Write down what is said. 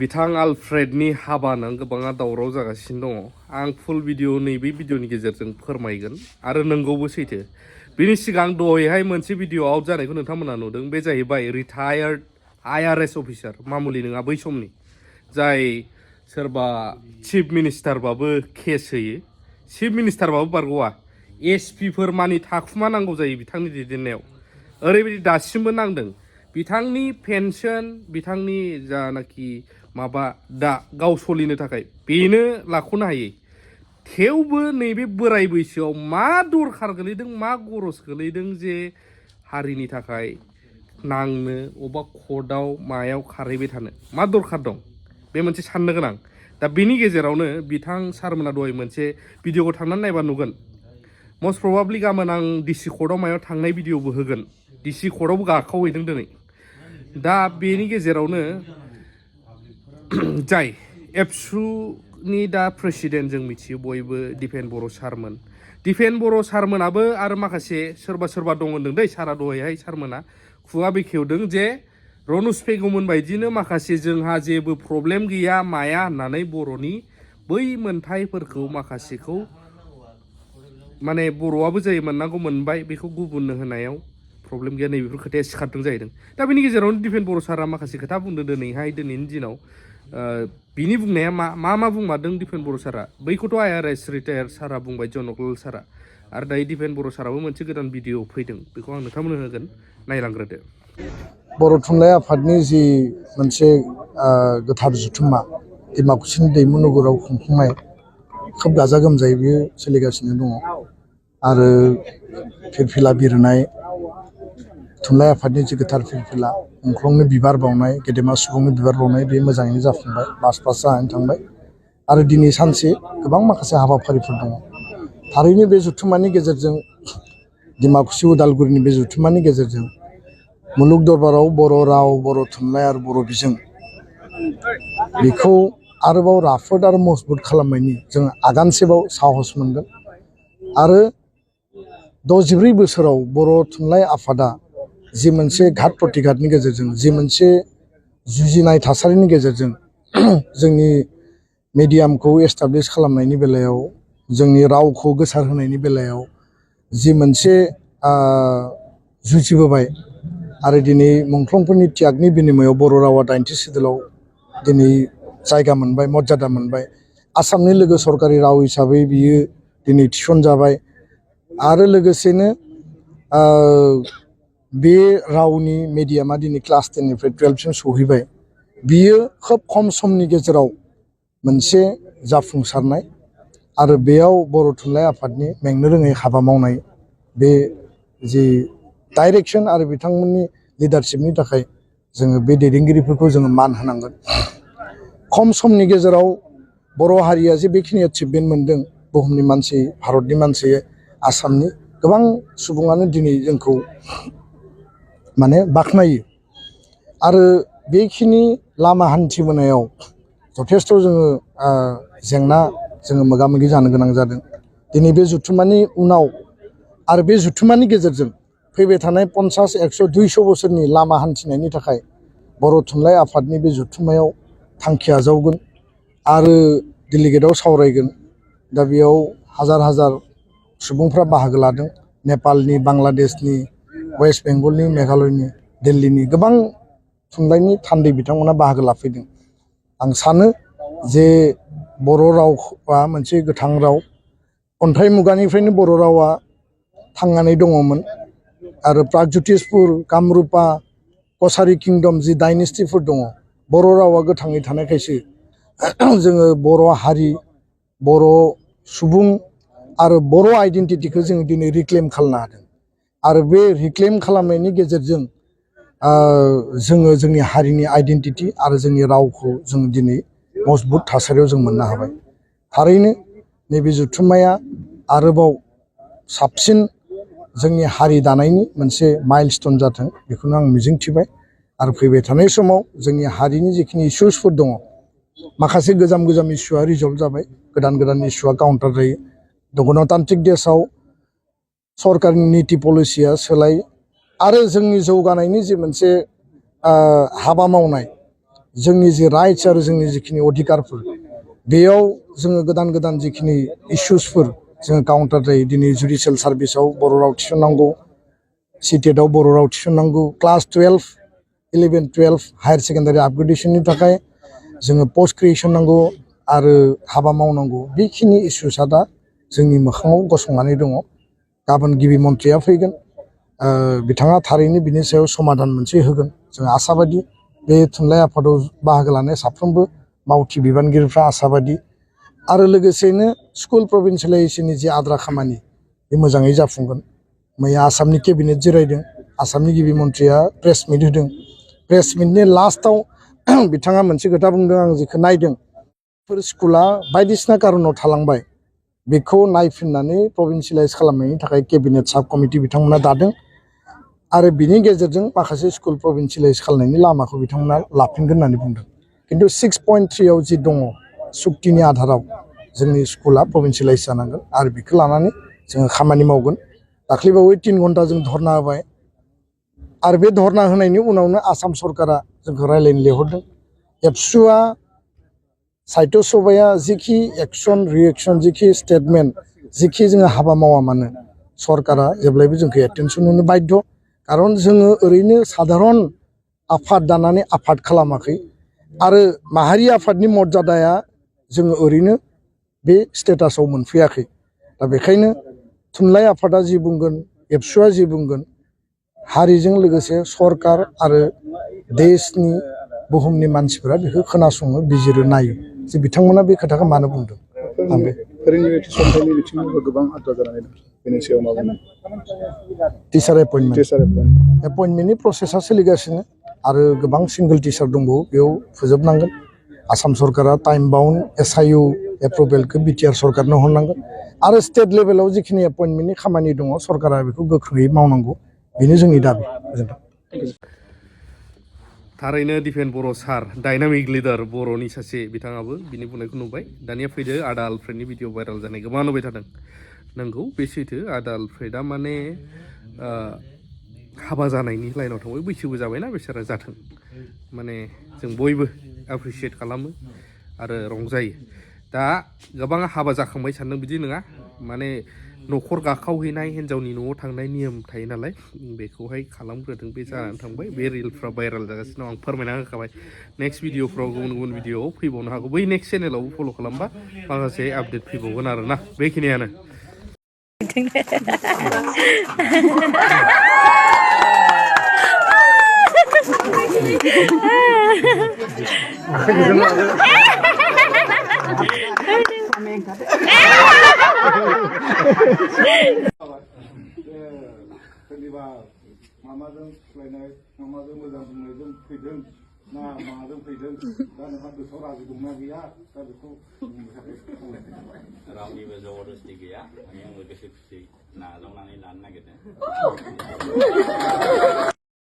बिथां आलफ्रेडनि हाबानो गोबाङा दावराव जागासिनो दङ। आं फुल भिडिअ नैबे भिडिअनि गेजेरजों फोरमायगोन आरो नंगौबो सैथो। बिनि सिगां दहायहाय मोनसे भिडिअ आउट जानायखौ नोंथांमोना नुदों। बे जाहैबाय रिटायार्ड IRS अफिसार, मामुलि नङा बै समनि, जाय सोरबा चिफ मिनिस्टारबाबो केस होयो। चिफ मिनिस्टारबाबो बारग'आ, SP फोर मानि थाखुमा नांगौ जायो बिथांनि दैदेननायाव। ओरैबायदि दासिमबो नांदों। बिथांनि पेन्सन, बिथांनि जानाखि माबा दा गाव सोलिनो थाखाय बेनो लाख'नो हायो। थेवबो नैबे बोराय बैसोआव मा दरखार गोलैदों, मा गरज गोलैदों जे हारिनि थाखाय नांनो अबा कर्टआव मायाव खारहैबाय थानो मा दरखार दं? बे मोनसे साननो गोनां। दा बेनि गेजेरावनो बिथां सारमोना दहाय मोनसे भिडिअखौ थांनानै नायबा नुगोन। मस्ट प्रबाबलि गाबोन आं DC कर्टआव मायाव थांनाय भिडिअबो होगोन। DC कर्टआवबो गाखावहैदों दिनै। दा बेनि गेजेरावनो जाय एबसुनि दा प्रेसिडेन्ट जों मिथियो बयबो, दिपेन बर' सारमोन। दिपेन बर' सारमोनाबो आरो माखासे सोरबा दं होनदों दै सारा दहायहाय सारमोना खुगा बेखेवदों जे रनज पेगुमोन बायदिनो माखासे जोंहा जेबो प्रब्लेम गैया माया होननानै बर'नि बै मोनथायफोरखौ माखासेखौ माने बर'आबो जाय मोननांगौ मोनबाय, बेखौ गुबुननो होनायाव प्रब्लेम गैया, नैबेफोर खोथाया सिखारदों जाहैदों। दा बेनि गेजेरावनो दिपेन बर' सारा माखासे खोथा बुंदों दिनैनि दिनाव। बिनि बुंनाया मा बुंमारदों दिपेन बर' सारा, बैखौथ' IRS रिटायार सारा बुंबाय, जनकलाल सारा। आरो दायो दिपेन बर' साराबो मोनसे गोदान भिडिअ फैदों, बेखौ आं नोंथांमोननो होगोन, नायलांग्रोदो। बर' थुनलाइ आफादनि जि मोनसे गोथार जुथुम्मा डिमाकुसिनि दैमु नोगोराव खुंफुंनाय खोब गाजा गोमजायै बियो सोलिगासिनो दङ। आरो फिरफिला बिरनाय थुनलाइ आफादनि जि गोथार फिरफिला मुंख्लंनो बिबार बावनाय, गेदेमा सुबुंनो बिबार बावनाय, बे मोजाङैनो जाफुंबाय, मार्च पास्ट जानानै थांबाय। आरो दिनै सानसे गोबां माखासे हाबाफारिफोर दङ। थारैनो बे जुथुम्मानि गेजेरजों, डिमाकुसि उदालगुरिनि बे जुथुम्मानि गेजेरजों मुलुग दरबाराव बर' राव, बर' थुनलाइ आरो बर' बिजों बेखौ आरोबाव राफोद आरो मजबुत खालामनायनि जों आगानसेबाव साहस मोनगोन। आरो 64 बोसोराव बर' थुनलाइ आफादा जि मोनसे घात प्रतिघातनि गेजेरजों, जि मोनसे जुजिनाय थासारिनि गेजेरजों जोंनि मेडियामखौ एस्टाब्लिश खालामनायनि बेलायाव, जोंनि रावखौ गोसारहोनायनि बेलायाव जि मोनसे जुजिबोबाय, आरो दिनै मुंख्लंफोरनि त्यागनि बिनिमयाव बर' रावा 80 सिदुलाव दिनै जायगा मोनबाय, मर्यादा मोनबाय। आसामनि लोगो सरकारि राव हिसाबै बियो दिनै थिसनजाबाय। आरो लोगोसेनो बे रावनि मेडियामा दिनै क्लास 10 निफ्राय 12 सिम सहैबाय। बियो खोब खम समनि गेजेराव मोनसे जाफुंसारनाय। आरो बेयाव बर' थुनलाइ आफादनि मेंनो रोङै हाबा मावनाय, बे जि डाइरेक्सन आरो बिथांमोननि लिडारशिपनि थाखाय जोङो बे दैदेनगिरिफोरखौ जोङो मान होनांगोन। खम समनि गेजेराव बर' हारिया जे बेखिनि एचिभमेन्ट मोनदों, बुहुमनि मानसि, भारतनि मानसि, आसामनि गोबां सुबुङानो दिनै जोंखौ माने बाख्नायो। आरो बेखिनि लामा हान्थिबोनायाव जथेस्थ' जोङो जेंना जोङो मोगा मोगि जानो गोनां जादों। दिनै बे जुथुम्मानि उनाव आरो बे जुथुम्मानि गेजेरजों फैबाय थानाय 50, 100, 200 बोसोरनि लामा हान्थिनायनि थाखाय बर' थुनलाइ आफादनि बे जुथुम्मायाव थांखि आजावगोन आरो डेलिगेटआव सावरायगोन। दा बेयाव हाजार हाजार सुबुंफ्रा बाहागो लादों। नेपालनि, बांलादेशनि, वेस्ट बेंगलनि, मेघालयनि, दिल्लीनि गोबां थुनलाइनि थान्दै बिथांमोना बाहागो लाफैदों। आं सानो जे बर' रावा मोनसे गोथां राव। अन्थाइ मुगानिफ्रायनो बर' रावा थांनानै दङमोन। आरो प्रागज्यतिसपुर, कामरुपा, कसारि किंडम जि डाइनेस्टिफोर दङ, बर' रावा गोथाङै थानायखायसो जोङो बर' हारि, बर' सुबुं आरो बर' आइडेन्टिटिखौ जोङो दिनै रिक्लेम खालामनो हादों। आरो बे रिक्लेम खालामनायनि गेजेरजों जोङो जोंनि हारिनि आइडेन्टिटि आरो जोंनि रावखौ जों दिनै मजबुत थासारियाव जों मोननो हाबाय। थारैनो नैबे जुथुम्माया आरोबाव साबसिन जोंनि हारि दानायनि मोनसे माइलस्टोन जाथों, बेखौनो आं मिजिंथिबाय। आरो फैबाय थानाय समाव जोंनि हारिनि जिखिनि इस्युसफोर दङ, माखासे गोजाम इस्युआ रिजल्भ जाबाय, गोदान इस्युआ काउन्टार जायो। गणतान्त्रिक देशआव सरकारनि नीति पलिसिया सोलाय आरो जोंनि जौगानायनि जि मोनसे हाबा मावनाय जोंनि जि राइट्स आरो जोंनि जिखिनि अधिकारफोर बेयाव जोङो गोदान गोदान जिखिनि इस्युसफोर जोङो काउन्टार जायो दिनै जुडिशियेल सार्भिसाव बर' राव थिसननांगौ सिटेटआव बर' राव थिसननांगौ क्लास 12 11 12 हायार सेकेन्डारि आपग्रेडेसननि थाखाय जोङो पस्ट क्रिएसन नांगौ आरो हाबा मावनांगौ बेखिनि इस्युसआ दा जोंनि मोखाङाव गसंनानै दङ गाबोन गिबि मन्थ्रिया फैगोन बिथाङा थारैनो बिनि सायाव समाधान मोनसे होगोन जों आसाबादि बे थुनलाइ आफादाव बाहागो लानाय साफ्रोमबो मावथि बिबानगिरिफ्रा आसाबादि आरो लोगोसेनो स्कुल प्रभिन्सियेलाइजेसननि जि आद्रा खामानि बे मोजाङै जाफुंगोन मैया आसामनि केबिनेट जिरायदों आसामनि गिबि मन्थ्रिया प्रेस मिट होदों प्रेस मिटनि लास्टआव बिथाङा मोनसे खोथा बुंदों आं जेखौ नायदों बेफोर स्कुला बायदिसिना कारनाव थालांबाय बेखौ नायफिननानै प्रभिन्सियेलाइज खालामनायनि थाखाय केबिनेट साब कमिटि बिथांमोना दादों आरो बिनि गेजेरजों माखासे स्कुल प्रभिन्सियेलाइज खालामनायनि लामाखौ बिथांमोना लाफिनगोन होननानै बुंदों खिन्थु 6.3 आव जि दङ सुक्तिनि आधाराव जोंनि स्कुला प्रभिन्सियेलाइज जानांगोन आरो बेखौ लानानै जोङो खामानि मावगोन दाख्लैबावै 3 घन्टा जों धरना होबाय आरो बे धरना होनायनि उनावनो आसाम सरकारा जोंखौ रायज्लायनो लिंहरदों एबसुआ साहित्य सभाया जिखि एक्सन रिएक्सन जिखि स्टेटमेन्ट जिखि जोङो हाबा मावा मानो सरकारा जेब्लायबो जोंखौ एटेनसन होनो बाध्य खारन जोङो ओरैनो साधारन आफाद दानानै आफाद खालामाखै आरो माहारि आफादनि मर्यादाया जोङो ओरैनो बे स्टेटासाव मोनफैयाखै दा बेखायनो थुनलाइ आफादा जि बुंगोन एबसुआ जि बुंगोन हारिजों लोगोसे सरकार आरो देशनि बुहुमनि मानसिफोरा बेखौ खोनासङो बिजिरो नायो जे बिथांमोना बे खोथाखौ मानो बुंदों आं बे फोरोंगिरि थिसनथायनि बिथिङावबो गोबां आद्रा जानानै दं बेनि सायाव मा बुंनो टिचार एपइन्टमेन्टनि प्रसेसा सोलिगासिनो आरो गोबां सिंगल टिचार दंबावो बेयाव फोजोबनांगोन आसाम सरकारा टाइम बाउन्ड SIU एप्रुभेलखौ बिटिआर सरकारनो हरनांगोन आरो स्टेट लेभेलाव जिखिनि एपइन्टमेन्टनि खामानि दङ सरकारा बेखौ गोख्रोङै मावनांगौ बेनो जोंनि दाबि गोजोन्थों थारैनो दिफेन बर' सार डाइनामिक लिडार बर'नि सासे बिथाङाबो बिनि बुंनायखौ नुबाय दानिया फैदो आदा आलफ्रेडनि भिडिअ भाइरेल जानाय गोबां नुबाय थादों नंगौ बे सैथो आदा आलफ्रेडआ माने हाबा जानायनि लाइनाव थांबाय बैसोबो जाबायना बिसोरा जाथों माने जों बयबो एप्रिसियेट खालामो आरो रंजायो दा गोबां हाबा जाखांबाय सानदों बिदि नङा माने न'खर गाखावहैनाय हिन्जावनि न'आव थांनाय नियम थायो नालाय बेखौहाय खालामग्रोदों बे जानानै थांबाय बे रिलफ्रा भाइरेल जागासिनो दं आं फोरमायना होखाबाय नेक्स्ट भिडिअफ्राव गुबुन गुबुन भिडिअआव फैबावनो हागौ बै नेक्स्ट चेनेलावबो फल' खालामबा माखासे आपडेट फैबावगोन आरोना बेखिनियानो सोरनिबा मामाजों फुस्लायनाय मामाजों मोजां बुंनायजों फैदों ना माजों फैदों दा नोंहा गोसोआव राजि दंना गैया दा बेखौ रावनिबो जबरदस्ति गैया आंबो गोसो खुसि नाजावनानै लानो नागिरदों